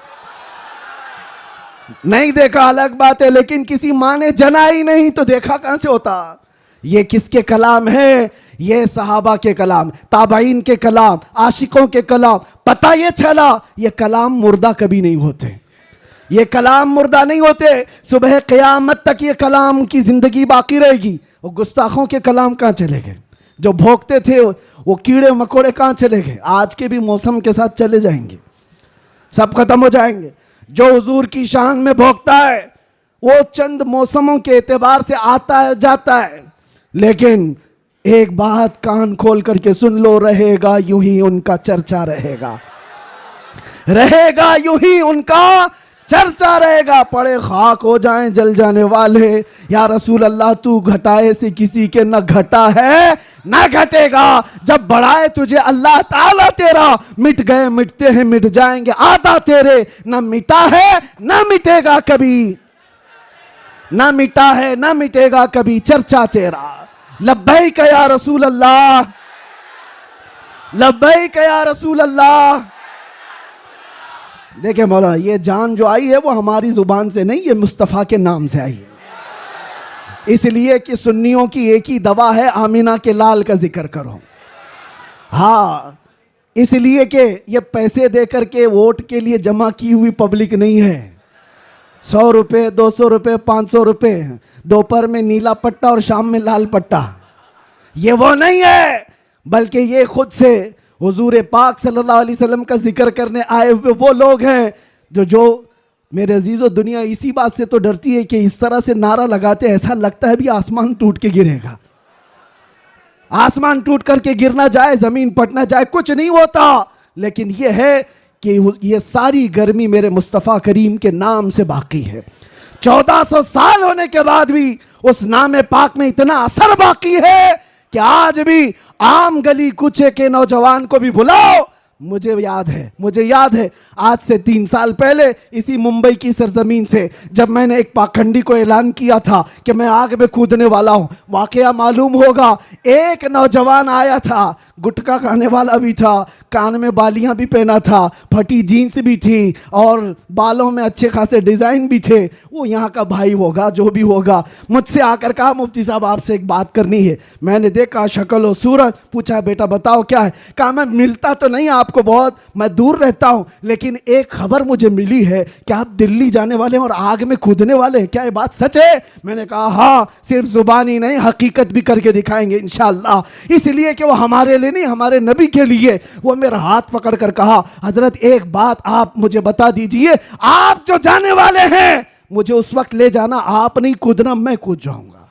नहीं देखा अलग बात है, लेकिन किसी मां ने जना ही नहीं तो देखा कहां से होता। ये किसके कलाम है? ये सहाबा के कलाम, ताबाइन के कलाम, आशिकों के कलाम। पता ये चला ये कलाम मुर्दा कभी नहीं होते, ये कलाम मुर्दा नहीं होते। सुबह क़यामत तक ये कलाम की जिंदगी बाकी रहेगी। वो गुस्ताखों के कलाम कहाँ चले गए? जो भोंकते थे वो कीड़े मकोड़े कहाँ चले गए? आज के भी मौसम के साथ चले जाएंगे, सब खत्म हो जाएंगे। जो हुजूर की शान में भोंकता है वो चंद मौसमों के एतबार से आता है जाता है, लेकिन एक बात कान खोल करके सुन लो, रहेगा यूं ही उनका चर्चा रहेगा, रहेगा यूं ही उनका चर्चा रहेगा। पड़े खाक हो जाएं जल जाने वाले, या रसूल अल्लाह तू घटाए से किसी के न घटा है न घटेगा। जब बढ़ाए तुझे अल्लाह ताला तेरा, मिट गए मिटते हैं मिट जाएंगे आदा तेरे। न मिटा है न मिटेगा कभी, न मिटा है न मिटेगा कभी चर्चा तेरा। लब्बैक या रसूल अल्लाह, लब्बैक या रसूल अल्लाह। देखे मौलाना, ये जान जो आई है वो हमारी जुबान से नहीं, ये मुस्तफ़ा के नाम से आई है। इसलिए कि सुन्नियों की एक ही दवा है, आमिना के लाल का जिक्र करो। हाँ, इसलिए कि ये पैसे दे करके वोट के लिए जमा की हुई पब्लिक नहीं है। 100 रुपये, 200 रुपये, 500 रुपये, दोपहर में नीला पट्टा और शाम में लाल पट्टा, ये वो नहीं है। बल्कि ये खुद से हुजूर पाक सल्लल्लाहु अलैहि वसल्लम का जिक्र करने आए हुए वो लोग हैं जो मेरे अजीज़ों, दुनिया इसी बात से तो डरती है कि इस तरह से नारा लगाते ऐसा लगता है भी आसमान टूट के गिरेगा। आसमान टूट करके गिरना जाए, जमीन पटना जाए, कुछ नहीं होता। लेकिन ये है कि ये सारी गर्मी मेरे मुस्तफ़ा करीम के नाम से बाकी है। 1400 साल होने के बाद भी उस नाम पाक में इतना असर बाकी है कि आज भी आम गली कूचे के नौजवान को भी बुलाओ। मुझे याद है आज से 3 साल पहले इसी मुंबई की सरजमीन से जब मैंने एक पाखंडी को ऐलान किया था कि मैं आग में कूदने वाला हूं, वाकया मालूम होगा एक नौजवान आया था, गुटखा खाने वाला भी था, कान में बालियां भी पहना था, फटी जीन्स भी थी और बालों में अच्छे खासे डिजाइन भी थे। वो यहाँ का भाई होगा जो भी होगा, मुझसे आकर कहा मुफ्ती साहब आपसे एक बात करनी है। मैंने देखा शक्ल और सूरत, पूछा बेटा बताओ क्या है। कहा मैं मिलता तो नहीं आपको बहुत, मैं दूर रहता हूं, लेकिन एक खबर मुझे मिली है कि आप दिल्ली जाने वाले हैं और आग में कूदने वाले हैं, क्या ये बात सच है? मैंने कहा हाँ, सिर्फ जुबानी नहीं हकीकत भी करके दिखाएंगे इंशाअल्लाह। इसलिए कि वो हमारे लिए नहीं, हमारे नबी के लिए। वो मेरा हाथ पकड़ कर कहा हजरत एक बात आप मुझे बता दीजिए, आप जो जाने वाले हैं मुझे उस वक्त ले जाना, आप नहीं कूदना, मैं कूद जाऊंगा।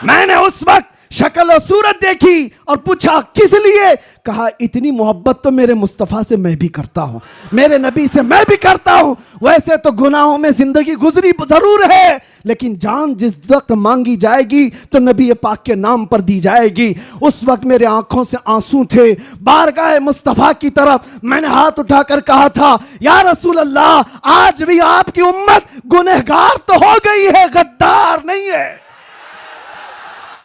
मैंने उस वक्त शक्ल और सूरत देखी और पूछा किस लिए? कहा इतनी मोहब्बत तो मेरे मुस्तफ़ा से मैं भी करता हूं, मेरे नबी से मैं भी करता हूं। वैसे तो गुनाहों में जिंदगी गुजरी जरूर है, लेकिन जान जिस वक्त मांगी जाएगी तो नबी पाक के नाम पर दी जाएगी। उस वक्त मेरे आंखों से आंसू थे। बारगाह मुस्तफ़ा की तरफ मैंने हाथ उठाकर कहा था, या रसूल अल्लाह, आज भी आपकी उम्मत गुनहगार तो हो गई है, गद्दार नहीं है।